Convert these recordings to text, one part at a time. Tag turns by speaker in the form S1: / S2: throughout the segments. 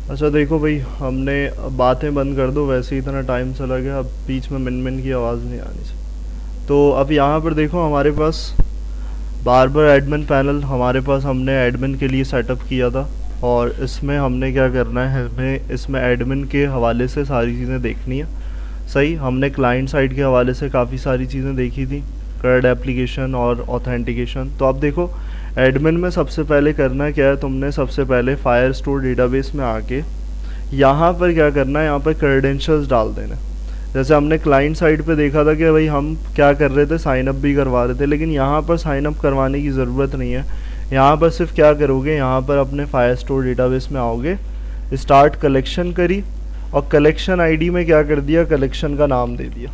S1: अच्छा देखो भाई, हमने बातें बंद कर दो, वैसे ही इतना टाइम चला गया, अब बीच में मिन मिन की आवाज़ नहीं आनी चाहिए। तो अब यहाँ पर देखो हमारे पास बारबर एडमिन पैनल हमारे पास हमने एडमिन के लिए सेटअप किया था, और इसमें हमने क्या करना है, हमें इसमें एडमिन के हवाले से सारी चीज़ें देखनी है। सही, हमने क्लाइंट साइड के हवाले से काफ़ी सारी चीज़ें देखी थी, कर्ड एप्लीकेशन और ऑथेंटिकेशन। तो अब देखो एडमिन में सबसे पहले करना क्या है, तुमने सबसे पहले फायरस्टोर डेटाबेस में आके यहाँ पर क्या करना है, यहाँ पर क्रेडेंशियल्स डाल देना। जैसे हमने क्लाइंट साइड पे देखा था कि भाई हम क्या कर रहे थे, साइन अप भी करवा रहे थे, लेकिन यहाँ पर साइन अप करवाने की ज़रूरत नहीं है। यहाँ पर सिर्फ क्या करोगे, यहाँ पर अपने फायरस्टोर डेटाबेस में आओगे, स्टार्ट कलेक्शन करी, और कलेक्शन आईडी में क्या कर दिया, कलेक्शन का नाम दे दिया।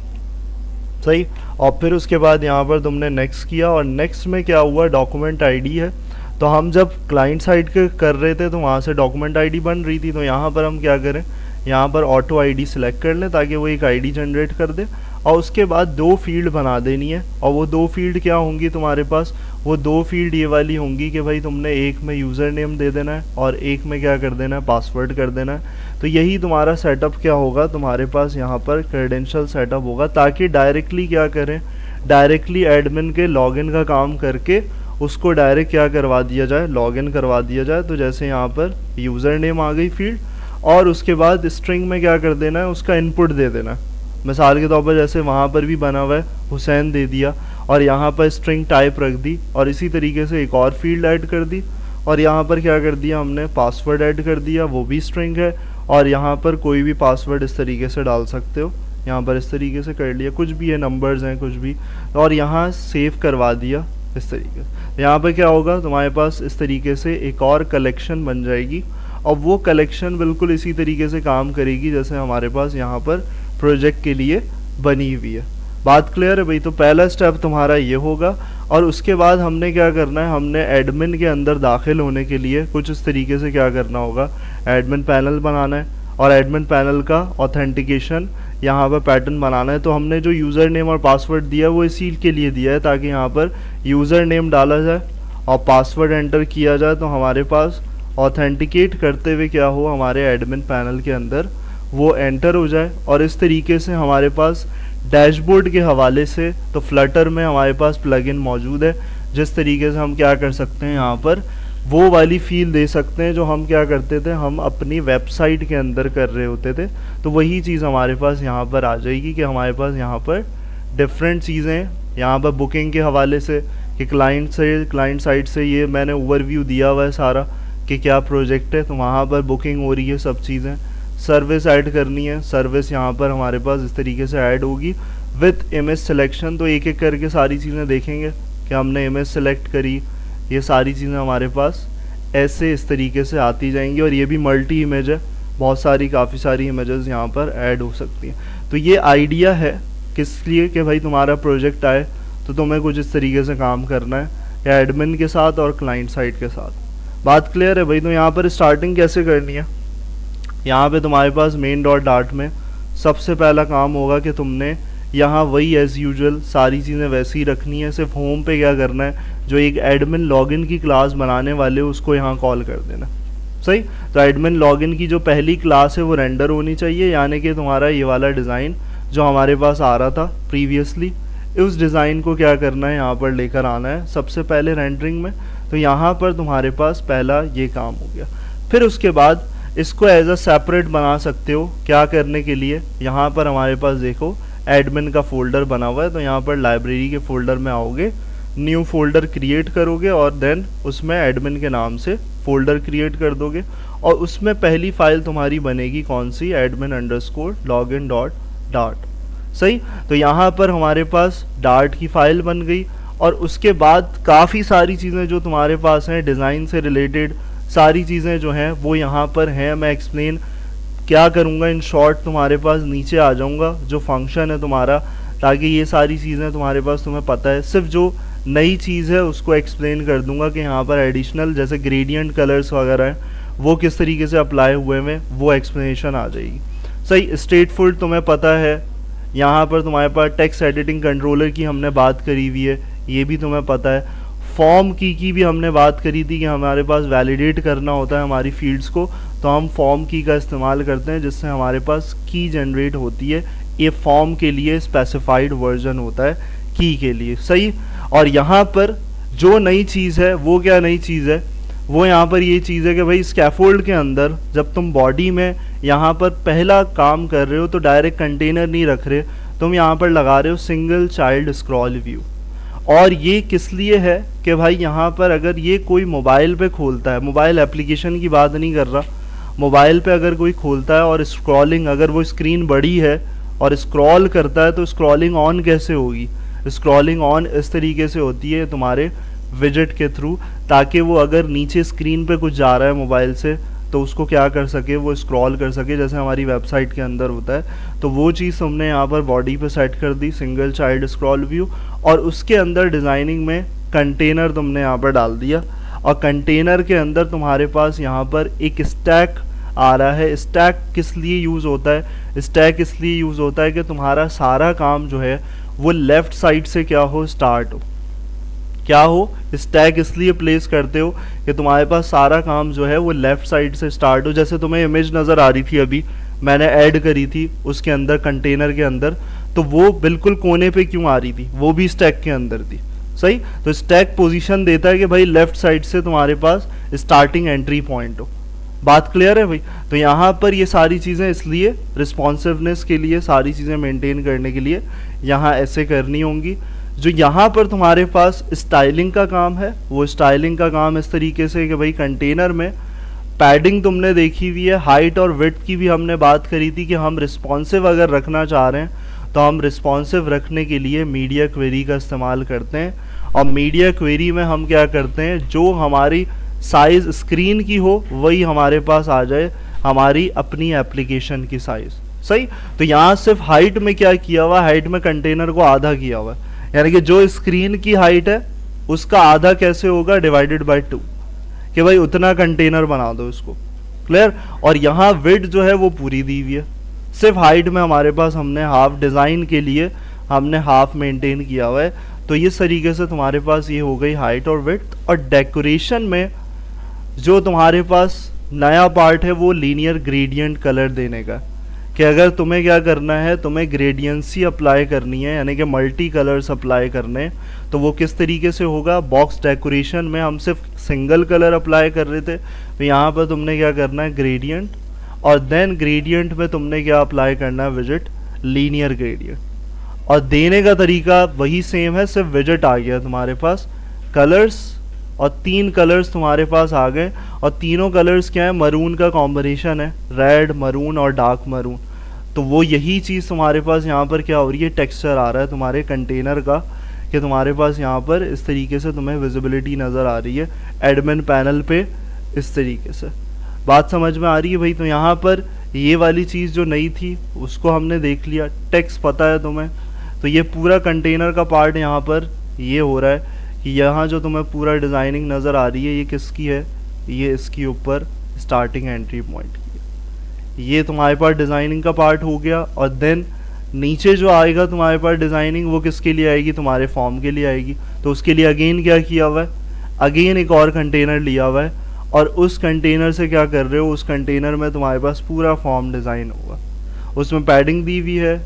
S1: सही, और फिर उसके बाद यहाँ पर तुमने नेक्स्ट किया, और नेक्स्ट में क्या हुआ, डॉक्यूमेंट आईडी है। तो हम जब क्लाइंट साइड के कर रहे थे तो वहाँ से डॉक्यूमेंट आईडी बन रही थी, तो यहाँ पर हम क्या करें, यहाँ पर ऑटो आईडी सिलेक्ट कर लें ताकि वो एक आईडी जनरेट कर दे, और उसके बाद दो फील्ड बना देनी है। और वो दो फील्ड क्या होंगी तुम्हारे पास, वो दो फील्ड ये वाली होंगी कि भाई तुमने एक में यूज़र नेम दे देना है और एक में क्या कर देना है, पासवर्ड कर देना है। तो यही तुम्हारा सेटअप क्या होगा, तुम्हारे पास यहाँ पर क्रेडेंशियल सेटअप होगा, ताकि डायरेक्टली क्या करें, डायरेक्टली एडमिन के लॉगिन का काम करके उसको डायरेक्ट क्या करवा दिया जाए, लॉगिन करवा दिया जाए। तो जैसे यहाँ पर यूज़र नेम आ गई फील्ड, और उसके बाद स्ट्रिंग में क्या कर देना है, उसका इनपुट दे देना है। मिसाल के तौर पर जैसे वहाँ पर भी बना हुआ है हुसैन दे दिया, और यहाँ पर स्ट्रिंग टाइप रख दी, और इसी तरीके से एक और फील्ड ऐड कर दी, और यहाँ पर क्या कर दिया हमने, पासवर्ड ऐड कर दिया, वो भी स्ट्रिंग है, और यहाँ पर कोई भी पासवर्ड इस तरीके से डाल सकते हो, यहाँ पर इस तरीके से कर लिया, कुछ भी है, नंबर्स हैं कुछ भी, और यहाँ सेव करवा दिया इस तरीके से। यहाँ पर क्या होगा, तुम्हारे पास इस तरीके से एक और कलेक्शन बन जाएगी, और वो कलेक्शन बिल्कुल इसी तरीके से काम करेगी जैसे हमारे पास यहाँ पर प्रोजेक्ट के लिए बनी हुई है। बात क्लियर है भाई? तो पहला स्टेप तुम्हारा ये होगा, और उसके बाद हमने क्या करना है, हमने एडमिन के अंदर दाखिल होने के लिए कुछ इस तरीके से क्या करना होगा, एडमिन पैनल बनाना है, और एडमिन पैनल का ऑथेंटिकेशन यहाँ पर पैटर्न बनाना है। तो हमने जो यूज़र नेम और पासवर्ड दिया वो इसी के लिए दिया है ताकि यहाँ पर यूज़र नेम डाला जाए और पासवर्ड एंटर किया जाए, तो हमारे पास ऑथेंटिकेट करते हुए क्या हो, हमारे एडमिन पैनल के अंदर वो एंटर हो जाए। और इस तरीके से हमारे पास डैशबोर्ड के हवाले से तो फ्लटर में हमारे पास प्लगइन मौजूद है, जिस तरीके से हम क्या कर सकते हैं, यहाँ पर वो वाली फील दे सकते हैं जो हम क्या करते थे, हम अपनी वेबसाइट के अंदर कर रहे होते थे। तो वही चीज़ हमारे पास यहाँ पर आ जाएगी कि हमारे पास यहाँ पर डिफरेंट चीज़ें, यहाँ पर बुकिंग के हवाले से कि क्लाइंट साइड से ये मैंने ओवरव्यू दिया हुआ है सारा कि क्या प्रोजेक्ट है, तो वहाँ पर बुकिंग हो रही है सब चीज़ें। सर्विस ऐड करनी है, सर्विस यहाँ पर हमारे पास इस तरीके से ऐड होगी विथ इमेज सिलेक्शन। तो एक एक करके सारी चीज़ें देखेंगे कि हमने इमेज सेलेक्ट करी, ये सारी चीज़ें हमारे पास ऐसे इस तरीके से आती जाएंगी, और ये भी मल्टी इमेज है, बहुत सारी काफ़ी सारी इमेजेस यहाँ पर ऐड हो सकती हैं। तो ये आइडिया है किस लिए कि भाई तुम्हारा प्रोजेक्ट आए तो तुम्हें कुछ इस तरीके से काम करना है, या एडमिन के साथ और क्लाइंट साइड के साथ। बात क्लियर है भाई? तो यहाँ पर स्टार्टिंग कैसे करनी है, यहाँ पे तुम्हारे पास मेन डॉट डार्ट में सबसे पहला काम होगा कि तुमने यहाँ वही एज़ यूजुअल सारी चीज़ें वैसी ही रखनी है, सिर्फ होम पे क्या करना है, जो एक एडमिन लॉगिन की क्लास बनाने वाले उसको यहाँ कॉल कर देना। सही, तो एडमिन लॉगिन की जो पहली क्लास है वो रेंडर होनी चाहिए, यानी कि तुम्हारा ये वाला डिज़ाइन जो हमारे पास आ रहा था प्रीवियसली, उस डिज़ाइन को क्या करना है, यहाँ पर लेकर आना है सबसे पहले रेंडरिंग में। तो यहाँ पर तुम्हारे पास पहला ये काम हो गया। फिर उसके बाद इसको एज अ सेपरेट बना सकते हो, क्या करने के लिए, यहाँ पर हमारे पास देखो एडमिन का फोल्डर बना हुआ है, तो यहाँ पर लाइब्रेरी के फोल्डर में आओगे, न्यू फोल्डर क्रिएट करोगे, और देन उसमें एडमिन के नाम से फोल्डर क्रिएट कर दोगे, और उसमें पहली फाइल तुम्हारी बनेगी कौन सी, admin_login.dart। सही, तो यहाँ पर हमारे पास डार्ट की फाइल बन गई, और उसके बाद काफ़ी सारी चीज़ें जो तुम्हारे पास हैं डिज़ाइन से रिलेटेड सारी चीज़ें जो हैं वो यहाँ पर हैं। मैं एक्सप्लेन क्या करूँगा, इन शॉर्ट तुम्हारे पास नीचे आ जाऊँगा जो फंक्शन है तुम्हारा, ताकि ये सारी चीज़ें तुम्हारे पास तुम्हें पता है। सिर्फ जो नई चीज़ है उसको एक्सप्लेन कर दूँगा कि यहाँ पर एडिशनल जैसे ग्रेडियंट कलर्स वगैरह हैं वो किस तरीके से अप्लाई हुए हैं, वो एक्सप्लेनेशन आ जाएगी। सही, स्टेटफुल तुम्हें पता है, यहाँ पर तुम्हारे पास टेक्स्ट एडिटिंग कंट्रोलर की हमने बात करी हुई है, ये भी तुम्हें पता है। फॉर्म की भी हमने बात करी थी कि हमारे पास वैलिडेट करना होता है हमारी फील्ड्स को, तो हम फॉर्म की का इस्तेमाल करते हैं जिससे हमारे पास की जनरेट होती है। ये फॉर्म के लिए स्पेसिफाइड वर्जन होता है की के लिए, सही। और यहाँ पर जो नई चीज़ है वो क्या नई चीज़ है, वो यहाँ पर ये चीज़ है कि भाई स्कैफोल्ड के अंदर जब तुम बॉडी में यहाँ पर पहला काम कर रहे हो तो डायरेक्ट कंटेनर नहीं रख रहे, तुम यहाँ पर लगा रहे हो सिंगल चाइल्ड स्क्रॉल व्यू। और ये किस लिए है कि भाई यहाँ पर अगर ये कोई मोबाइल पे खोलता है, मोबाइल एप्लीकेशन की बात नहीं कर रहा, मोबाइल पे अगर कोई खोलता है और स्क्रॉलिंग, अगर वो स्क्रीन बड़ी है और स्क्रॉल करता है तो स्क्रॉलिंग ऑन कैसे होगी, स्क्रॉलिंग ऑन इस तरीके से होती है तुम्हारे विजेट के थ्रू, ताकि वो अगर नीचे स्क्रीन पे कुछ जा रहा है मोबाइल से तो उसको क्या कर सके, वो स्क्रॉल कर सके, जैसे हमारी वेबसाइट के अंदर होता है। तो वो चीज़ हमने यहाँ पर बॉडी पे सेट कर दी, सिंगल चाइल्ड स्क्रॉल व्यू, और उसके अंदर डिज़ाइनिंग में कंटेनर तुमने यहाँ पर डाल दिया। और कंटेनर के अंदर तुम्हारे पास यहाँ पर एक स्टैक आ रहा है। स्टैक किस लिए यूज़ होता है, स्टैक इसलिए यूज़ होता है कि तुम्हारा सारा काम जो है वो लेफ़्ट साइड से क्या हो, स्टार्ट हो। क्या हो, स्टैक इसलिए प्लेस करते हो कि तुम्हारे पास सारा काम जो है वो लेफ़्ट साइड से स्टार्ट हो। जैसे तुम्हें इमेज नज़र आ रही थी अभी मैंने ऐड करी थी उसके अंदर, कंटेनर के अंदर, तो वो बिल्कुल कोने पे क्यों आ रही थी, वो भी स्टैक के अंदर थी, सही। तो स्टैक पोजीशन देता है कि भाई लेफ़्ट साइड से तुम्हारे पास स्टार्टिंग एंट्री पॉइंट हो। बात क्लियर है भाई। तो यहाँ पर ये सारी चीज़ें इसलिए रिस्पॉन्सिवनेस के लिए, सारी चीज़ें मेंटेन करने के लिए यहाँ ऐसे करनी होंगी। जो यहाँ पर तुम्हारे पास स्टाइलिंग का काम है, वो स्टाइलिंग का काम इस तरीके से कि भाई कंटेनर में पैडिंग तुमने देखी हुई है, हाइट और विड्थ की भी हमने बात करी थी कि हम रिस्पॉन्सिव अगर रखना चाह रहे हैं तो हम रिस्पॉन्सिव रखने के लिए मीडिया क्वेरी का इस्तेमाल करते हैं। और मीडिया क्वेरी में हम क्या करते हैं, जो हमारी साइज़ स्क्रीन की हो वही हमारे पास आ जाए, हमारी अपनी एप्लीकेशन की साइज़, सही। तो यहाँ सिर्फ हाइट में क्या किया हुआ, हाइट में कंटेनर को आधा किया हुआ है, यानी कि जो स्क्रीन की हाइट है उसका आधा कैसे होगा, डिवाइडेड बाय 2, कि भाई उतना कंटेनर बना दो इसको, क्लियर। और यहाँ विड्थ जो है वो पूरी दी हुई है, सिर्फ हाइट में हमारे पास हमने हाफ, डिज़ाइन के लिए हमने हाफ मेंटेन किया हुआ है। तो इस तरीके से तुम्हारे पास ये हो गई हाइट और विड्थ। और डेकोरेशन में जो तुम्हारे पास नया पार्ट है वो लीनियर ग्रेडियंट कलर देने का, कि अगर तुम्हें क्या करना है, तुम्हें ग्रेडियंसी अप्लाई करनी है, यानी कि मल्टी कलर्स अप्लाई करने, तो वो किस तरीके से होगा। बॉक्स डेकोरेशन में हम सिर्फ सिंगल कलर अप्लाई कर रहे थे, तो यहाँ पर तुमने क्या करना है, ग्रेडियंट, और देन ग्रेडियंट में तुमने क्या अप्लाई करना है, विजिट, लीनियर ग्रेडियंट। और देने का तरीका वही सेम है, सिर्फ विजिट आ गया तुम्हारे पास, कलर्स, और 3 कलर्स तुम्हारे पास आ गए। और तीनों कलर्स क्या है, मरून का कॉम्बिनेशन है, रेड, मरून और डार्क मरून। तो वो यही चीज़ तुम्हारे पास यहाँ पर क्या हो रही है, टेक्सचर आ रहा है तुम्हारे कंटेनर का, कि तुम्हारे पास यहाँ पर इस तरीके से तुम्हें विजिबिलिटी नज़र आ रही है एडमिन पैनल पे, इस तरीके से। बात समझ में आ रही है भाई। तो यहाँ पर ये वाली चीज़ जो नई थी उसको हमने देख लिया, टेक्स्ट पता है तुम्हें। तो ये पूरा कंटेनर का पार्ट यहाँ पर ये हो रहा है कि यहाँ जो तुम्हें पूरा डिज़ाइनिंग नज़र आ रही है ये किसकी है, ये इसके ऊपर स्टार्टिंग एंट्री पॉइंट की है। ये तुम्हारे पास डिज़ाइनिंग का पार्ट हो गया। और देन नीचे जो आएगा तुम्हारे पास डिज़ाइनिंग, वो किसके लिए आएगी, तुम्हारे फॉर्म के लिए आएगी। तो उसके लिए अगेन क्या किया हुआ है, अगेन एक और कंटेनर लिया हुआ है, और उस कंटेनर से क्या कर रहे हो, उस कंटेनर में तुम्हारे पास पूरा फॉर्म डिज़ाइन होगा। उसमें पैडिंग दी हुई है,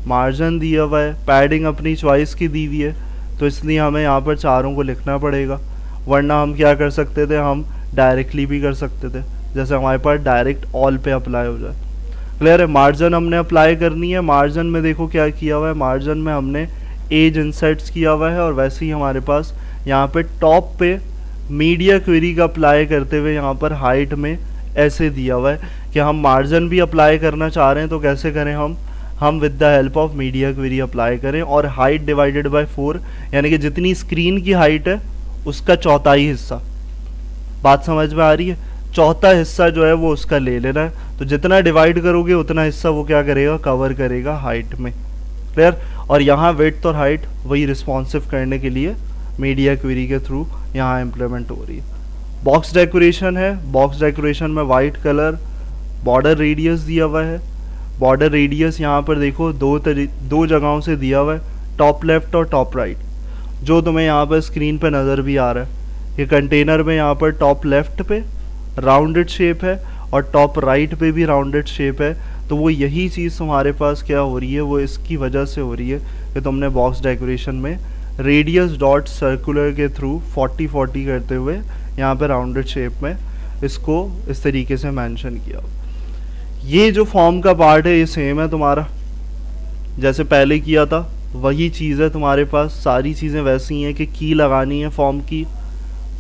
S1: मार्जिन दिया हुआ है, पैडिंग अपनी चॉइस की दी हुई है, तो इसलिए हमें यहाँ पर चारों को लिखना पड़ेगा। वरना हम क्या कर सकते थे, हम डायरेक्टली भी कर सकते थे, जैसे हमारे पास डायरेक्ट ऑल पे अप्लाई हो जाए, क्लियर है। मार्जिन हमने अप्लाई करनी है, मार्जिन में देखो क्या किया हुआ है, मार्जिन में हमने एज इंसर्ट्स किया हुआ है। और वैसे ही हमारे पास यहाँ पे टॉप पे मीडिया क्वेरी का अप्लाई करते हुए यहाँ पर हाइट में ऐसे दिया हुआ है कि हम मार्जिन भी अप्लाई करना चाह रहे हैं तो कैसे करें, हम with the help of media query apply करें। और हाइट डिवाइडेड बाय 4, यानी कि जितनी स्क्रीन की हाइट है उसका चौथाई हिस्सा, बात समझ में आ रही है, चौथा हिस्सा जो है वो उसका ले लेना है। तो जितना डिवाइड करोगे उतना हिस्सा वो क्या करेगा, कवर करेगा हाइट में, क्लियर। और यहाँ विड्थ और हाइट वही रिस्पॉन्सिव करने के लिए मीडिया क्वेरी के थ्रू यहाँ इम्प्लीमेंट हो रही है। बॉक्स डेकोरेशन है, बॉक्स डेकोरेशन में वाइट कलर, बॉर्डर रेडियस दिया हुआ है। बॉर्डर रेडियस यहाँ पर देखो दो जगहों से दिया हुआ है, टॉप लेफ्ट और टॉप राइट। जो तुम्हें यहाँ पर स्क्रीन पे नज़र भी आ रहा है। ये कंटेनर में यहाँ पर टॉप लेफ्ट पे राउंडेड शेप है और टॉप राइट पे भी राउंडेड शेप है। तो वो यही चीज़ तुम्हारे पास क्या हो रही है, वो इसकी वजह से हो रही है कि तुमने बॉक्स डेकोरेशन में रेडियस डॉट सर्कुलर के थ्रू 40-40 करते हुए यहाँ पे राउंडेड शेप में इसको इस तरीके से मेंशन किया। ये जो फॉर्म का पार्ट है ये सेम है तुम्हारा, जैसे पहले किया था वही चीज़ है तुम्हारे पास। सारी चीज़ें वैसी हैं कि की लगानी है फॉर्म की,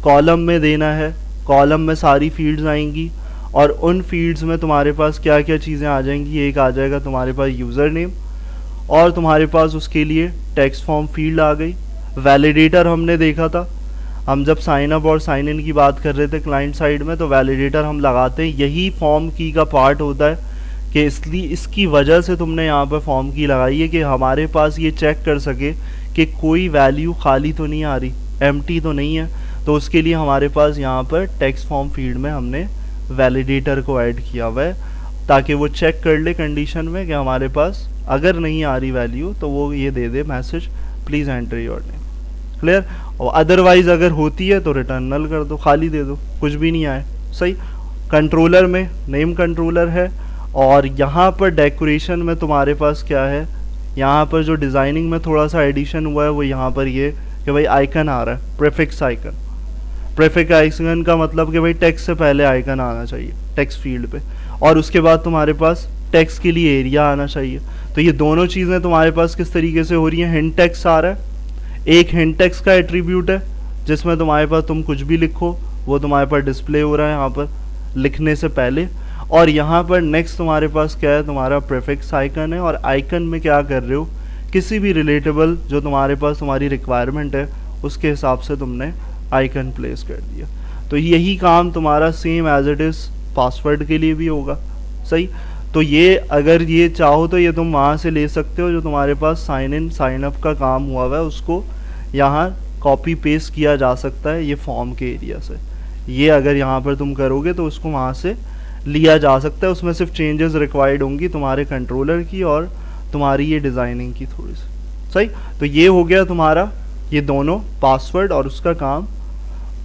S1: कॉलम में देना है, कॉलम में सारी फील्ड्स आएंगी और उन फील्ड्स में तुम्हारे पास क्या क्या चीज़ें आ जाएंगी। एक आ जाएगा तुम्हारे पास यूज़र नेम और तुम्हारे पास उसके लिए टेक्स्ट फॉर्म फील्ड आ गई। वैलिडेटर हमने देखा था, हम जब साइन अप और साइन इन की बात कर रहे थे क्लाइंट साइड में, तो वैलिडेटर हम लगाते हैं, यही फॉर्म की का पार्ट होता है कि इसलिए इसकी वजह से तुमने यहाँ पर फॉर्म की लगाई है कि हमारे पास ये चेक कर सके कि कोई वैल्यू खाली तो नहीं आ रही, एम्प्टी तो नहीं है। तो उसके लिए हमारे पास यहाँ पर टेक्स्ट फॉर्म फील्ड में हमने वैलिडेटर को ऐड किया हुआ है ताकि वो चेक कर ले कंडीशन में कि हमारे पास अगर नहीं आ रही वैल्यू तो वो ये दे दे message please enter your name. Clear? और अदरवाइज अगर होती है तो रिटर्न नल कर दो, खाली दे दो, कुछ भी नहीं आए। सही। कंट्रोलर में नेम कंट्रोलर है और यहाँ पर डेकोरेशन में तुम्हारे पास क्या है, यहाँ पर जो डिज़ाइनिंग में थोड़ा सा एडिशन हुआ है वो यहाँ पर ये कि भाई आइकन आ रहा है, प्रीफिक्स आइकन। प्रीफिक्स आइकन का मतलब कि भाई टेक्स्ट से पहले आइकन आना चाहिए टेक्स्ट फील्ड पे और उसके बाद तुम्हारे पास टेक्स्ट के लिए एरिया आना चाहिए। तो ये दोनों चीज़ें तुम्हारे पास किस तरीके से हो रही हैं, हिंट टेक्स्ट आ रहा है, एक हिंट टेक्स्ट का एट्रीब्यूट है जिसमें तुम्हारे पास तुम कुछ भी लिखो वो तुम्हारे पास डिस्प्ले हो रहा है यहाँ पर लिखने से पहले, और यहाँ पर नेक्स्ट तुम्हारे पास क्या है, तुम्हारा प्रीफिक्स आइकन है और आइकन में क्या कर रहे हो, किसी भी रिलेटेबल जो तुम्हारे पास तुम्हारी रिक्वायरमेंट है उसके हिसाब से तुमने आइकन प्लेस कर दिया। तो यही काम तुम्हारा same as it is password के लिए भी होगा। सही। तो ये अगर ये चाहो तो ये तुम वहाँ से ले सकते हो, जो तुम्हारे पास साइन इन साइन अप का काम हुआ हुआ है उसको यहाँ कॉपी पेस्ट किया जा सकता है ये फॉर्म के एरिया से। ये अगर यहाँ पर तुम करोगे तो उसको वहाँ से लिया जा सकता है, उसमें सिर्फ चेंजेस रिक्वायर्ड होंगी तुम्हारे कंट्रोलर की और तुम्हारी ये डिज़ाइनिंग की थोड़ी सी। सही। तो ये हो गया तुम्हारा ये दोनों पासवर्ड और उसका काम।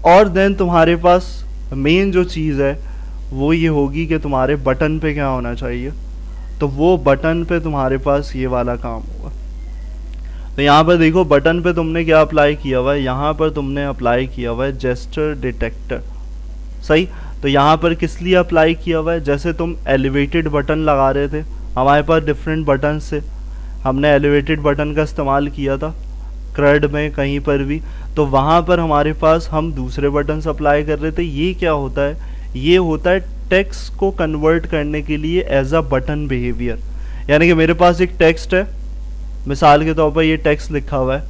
S1: और देन तुम्हारे पास मेन जो चीज़ है वो ये होगी कि तुम्हारे बटन पे क्या होना चाहिए, तो वो बटन पे तुम्हारे पास ये वाला काम होगा। तो यहाँ पर देखो बटन पे तुमने क्या अप्लाई किया हुआ है, यहाँ पर तुमने अप्लाई किया हुआ है जेस्चर डिटेक्टर। सही। तो यहाँ पर किस लिए अप्लाई किया हुआ है, जैसे तुम एलिवेटेड बटन लगा रहे थे, हमारे पास डिफरेंट बटन से हमने एलिवेटेड बटन का इस्तेमाल किया था क्रड में कहीं पर भी, तो वहाँ पर हमारे पास हम दूसरे बटन अप्लाई कर रहे थे। ये क्या होता है, ये होता है टेक्स्ट को कन्वर्ट करने के लिए एज अ बटन बिहेवियर। यानी कि मेरे पास एक टेक्स्ट है, मिसाल के तौर पर ये टेक्स्ट लिखा हुआ है,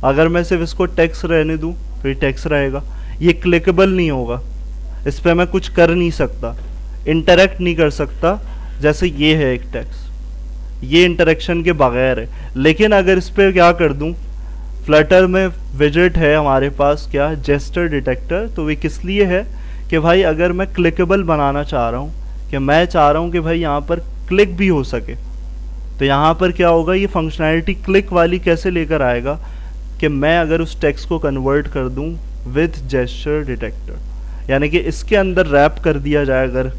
S1: अगर मैं सिर्फ इसको टेक्स्ट रहने दूँ तो ये टेक्स्ट रहेगा, ये क्लिकेबल नहीं होगा, इस पर मैं कुछ कर नहीं सकता, इंटरेक्ट नहीं कर सकता, जैसे ये है एक टेक्स्ट, ये इंटरेक्शन के बगैर है। लेकिन अगर इस पर क्या कर दूँ, फ्लटर में विजेट है हमारे पास क्या, जेस्चर डिटेक्टर, तो वे किस लिए है कि भाई अगर मैं क्लिकेबल बनाना चाह रहा हूँ, कि मैं चाह रहा हूँ कि भाई यहाँ पर क्लिक भी हो सके, तो यहाँ पर क्या होगा, ये फंक्शनैलिटी क्लिक वाली कैसे लेकर आएगा कि मैं अगर उस टेक्स्ट को कन्वर्ट कर दूँ विथ जेस्चर डिटेक्टर, यानी कि इसके अंदर रैप कर दिया जाए अगर,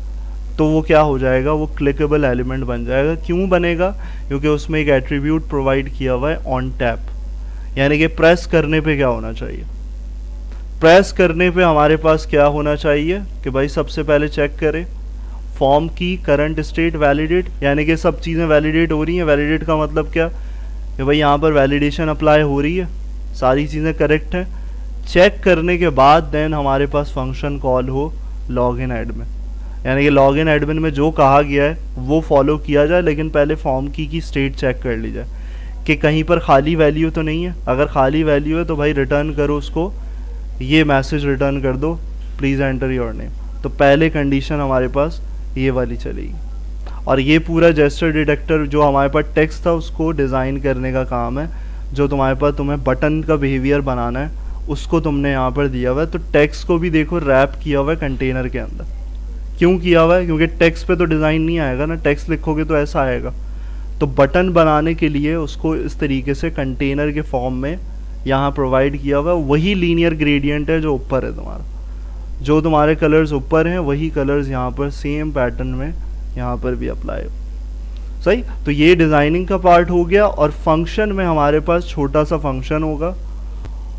S1: तो वो क्या हो जाएगा, वो क्लिकेबल एलिमेंट बन जाएगा। क्यों बनेगा, क्योंकि उसमें एक एट्रीब्यूट प्रोवाइड किया हुआ है ऑन टैप, यानी कि प्रेस करने पे क्या होना चाहिए, प्रेस करने पे हमारे पास क्या होना चाहिए कि भाई सबसे पहले चेक करें फॉर्म की करंट स्टेट वैलिडेट, यानी कि सब चीज़ें वैलिडेट हो रही हैं। वैलिडेट का मतलब क्या कि भाई यहाँ पर वैलिडेशन अप्लाई हो रही है, सारी चीज़ें करेक्ट हैं। चेक करने के बाद देन हमारे पास फंक्शन कॉल हो लॉगिन एडमिन, यानी कि लॉगिन एडमिन में जो कहा गया है वो फॉलो किया जाए, लेकिन पहले फॉर्म की स्टेट चेक कर ली जाए कि कहीं पर खाली वैल्यू तो नहीं है। अगर खाली वैल्यू है तो भाई रिटर्न करो उसको, ये मैसेज रिटर्न कर दो प्लीज़ एंटर योर नेम। तो पहले कंडीशन हमारे पास ये वाली चलेगी। और ये पूरा जेस्चर डिटेक्टर जो हमारे पास टेक्स्ट था उसको डिज़ाइन करने का काम है, जो तुम्हारे पास तुम्हें बटन का बिहेवियर बनाना है उसको तुमने यहाँ पर दिया हुआ है। तो टेक्स्ट को भी देखो रैप किया हुआ है कंटेनर के अंदर। क्यों किया हुआ है, क्योंकि टेक्स्ट पे तो डिज़ाइन नहीं आएगा ना, टेक्स्ट लिखोगे तो ऐसा आएगा। तो बटन बनाने के लिए उसको इस तरीके से कंटेनर के फॉर्म में यहाँ प्रोवाइड किया हुआ है, वही लीनियर ग्रेडियंट है जो ऊपर है तुम्हारा, जो तुम्हारे कलर्स ऊपर हैं वही कलर्स यहाँ पर सेम पैटर्न में यहाँ पर भी अप्लाई हो। सही, तो ये डिज़ाइनिंग का पार्ट हो गया। और फंक्शन में हमारे पास छोटा सा फंक्शन होगा,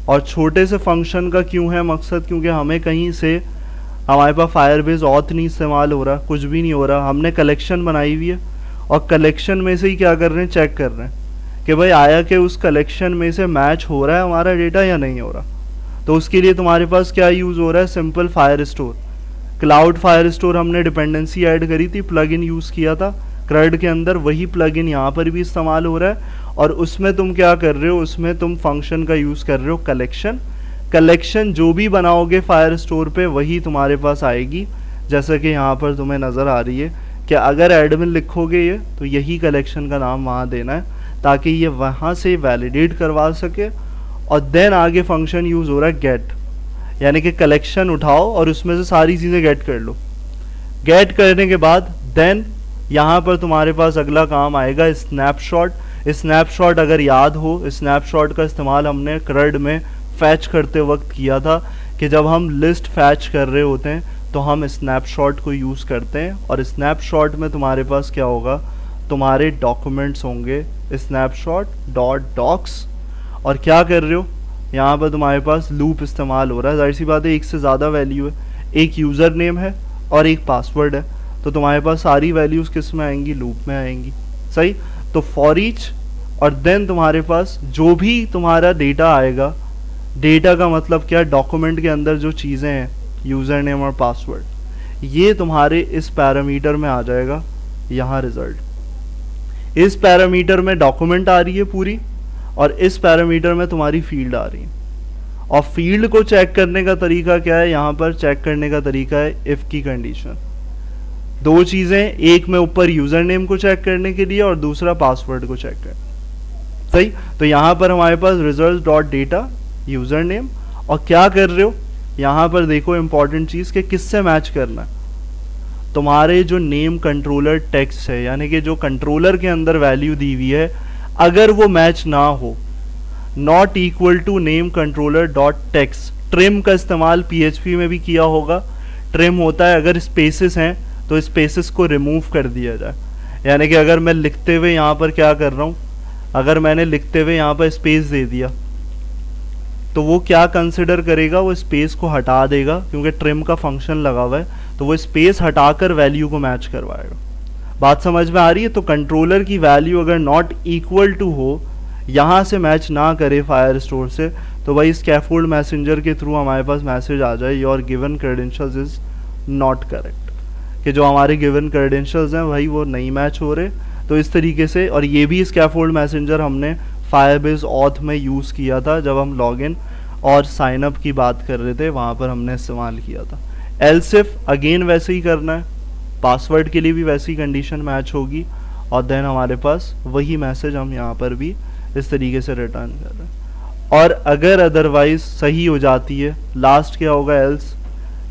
S1: और छोटे से फंक्शन का क्यों है मकसद, क्योंकि हमें कहीं से हमारे पास फायरबेस ऑथ नहीं इस्तेमाल हो रहा, कुछ भी नहीं हो रहा, हमने कलेक्शन बनाई हुई है और कलेक्शन में से ही क्या कर रहे हैं, चेक कर रहे हैं कि भाई आया कि उस कलेक्शन में से मैच हो रहा है हमारा डेटा या नहीं हो रहा। तो उसके लिए तुम्हारे पास क्या यूज़ हो रहा है, simple fire store, cloud fire store हमने डिपेंडेंसी ऐड करी थी, प्लगइन यूज़ किया था क्रड के अंदर, वही प्लगइन यहाँ पर भी इस्तेमाल हो रहा है। और उसमें तुम क्या कर रहे हो, उसमें तुम फंक्शन का यूज़ कर रहे हो कलेक्शन। कलेक्शन जो भी बनाओगे फायर स्टोर पे वही तुम्हारे पास आएगी, जैसा कि यहाँ पर तुम्हें नज़र आ रही है कि अगर एडमिन लिखोगे ये तो यही कलेक्शन का नाम वहाँ देना है ताकि ये वहाँ से वैलिडेट करवा सके। और देन आगे फंक्शन यूज़ हो रहा है गेट, यानी कि कलेक्शन उठाओ और उसमें से सारी चीज़ें गेट कर लो। गेट करने के बाद देन यहाँ पर तुम्हारे पास अगला काम आएगा स्नैपशॉट। स्नैपशॉट अगर याद हो, स्नैपशॉट का इस्तेमाल हमने क्रड में फैच करते वक्त किया था कि जब हम लिस्ट फैच कर रहे होते हैं तो हम स्नैपशॉट को यूज़ करते हैं। और स्नैपशॉट में तुम्हारे पास क्या होगा, तुम्हारे डॉक्यूमेंट्स होंगे स्नैपशॉट डॉट डॉक्स। और क्या कर रहे हो, यहाँ पर तुम्हारे पास लूप इस्तेमाल हो रहा है, जाहिर सी बात है एक से ज़्यादा वैल्यू है, एक यूज़र नेम है और एक पासवर्ड है, तो तुम्हारे पास सारी वैल्यूज़ किस में आएंगी, लूप में आएंगी। सही, तो फॉर ईच और देन तुम्हारे पास जो भी तुम्हारा डेटा आएगा, डेटा का मतलब क्या, डॉक्यूमेंट के अंदर जो चीज़ें हैं यूज़र नेम और पासवर्ड, ये तुम्हारे इस पैरामीटर में आ जाएगा। यहाँ रिजल्ट इस पैरामीटर में डॉक्यूमेंट आ रही है पूरी और इस पैरामीटर में तुम्हारी फील्ड आ रही है। और फील्ड को चेक करने का तरीका क्या है, यहाँ पर चेक करने का तरीका है इफ़ की कंडीशन। दो चीज़ें, एक में ऊपर यूज़र नेम को चेक करने के लिए और दूसरा पासवर्ड को चेक करने। सही, तो यहाँ पर हमारे पास result dot data user name, और क्या कर रहे हो यहाँ पर देखो इंपॉर्टेंट चीज़ कि किससे मैच करना है, तुम्हारे जो नेम कंट्रोलर टेक्स्ट है, यानी कि जो कंट्रोलर के अंदर वैल्यू दी हुई है, अगर वो मैच ना हो, not equal to name controller dot text. Trim का इस्तेमाल PHP में भी किया होगा। ट्रिम होता है अगर स्पेसेस हैं तो स्पेसेस को रिमूव कर दिया जाए, यानी कि अगर मैं लिखते हुए यहाँ पर क्या कर रहा हूँ, अगर मैंने लिखते हुए यहाँ पर स्पेस दे दिया तो वो क्या कंसिडर करेगा, वो स्पेस को हटा देगा, क्योंकि ट्रिम का फंक्शन लगा हुआ है तो वो स्पेस हटाकर वैल्यू को मैच करवाएगा। बात समझ में आ रही है। तो कंट्रोलर की वैल्यू अगर नॉट इक्वल टू हो, यहाँ से मैच ना करे फायर स्टोर से, तो भाई स्कैफोल्ड मैसेंजर के थ्रू हमारे पास मैसेज आ जाए your given credentials is not correct, कि जो हमारे गिवन क्रेडेंशियल्स हैं भाई वो नहीं मैच हो रहे। तो इस तरीके से, और ये भी स्कैफोल्ड मैसेंजर हमने फायरबेस ऑथ में यूज़ किया था जब हम लॉगिन और साइनअप की बात कर रहे थे, वहाँ पर हमने इस्तेमाल किया था। एल्सिफ अगेन वैसे ही करना है, पासवर्ड के लिए भी वैसी कंडीशन मैच होगी, और देन हमारे पास वही मैसेज हम यहाँ पर भी इस तरीके से रिटर्न कर रहे हैं। और अगर अदरवाइज सही हो जाती है, लास्ट क्या होगा एल्स,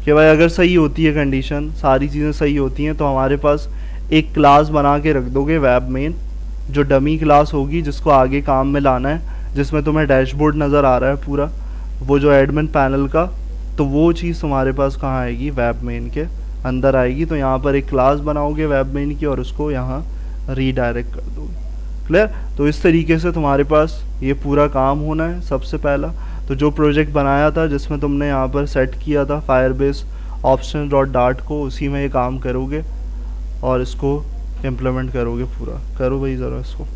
S1: कि भाई अगर सही होती है कंडीशन, सारी चीज़ें सही होती हैं, तो हमारे पास एक क्लास बना के रख दोगे वेब मेन, जो डमी क्लास होगी जिसको आगे काम में लाना है, जिसमें तुम्हें डैशबोर्ड नज़र आ रहा है पूरा, वो जो एडमिन पैनल का, तो वो चीज़ तुम्हारे पास कहाँ आएगी, वेब मेन के अंदर आएगी। तो यहाँ पर एक क्लास बनाओगे वेब मेन की और उसको यहाँ रीडायरेक्ट कर दोगे। क्लियर। तो इस तरीके से तुम्हारे पास ये पूरा काम होना है। सबसे पहला तो जो प्रोजेक्ट बनाया था जिसमें तुमने यहाँ पर सेट किया था फायरबेस ऑप्शन डॉट डार्ट को, उसी में ये काम करोगे और इसको इम्प्लीमेंट करोगे पूरा। करो भाई ज़रा इसको।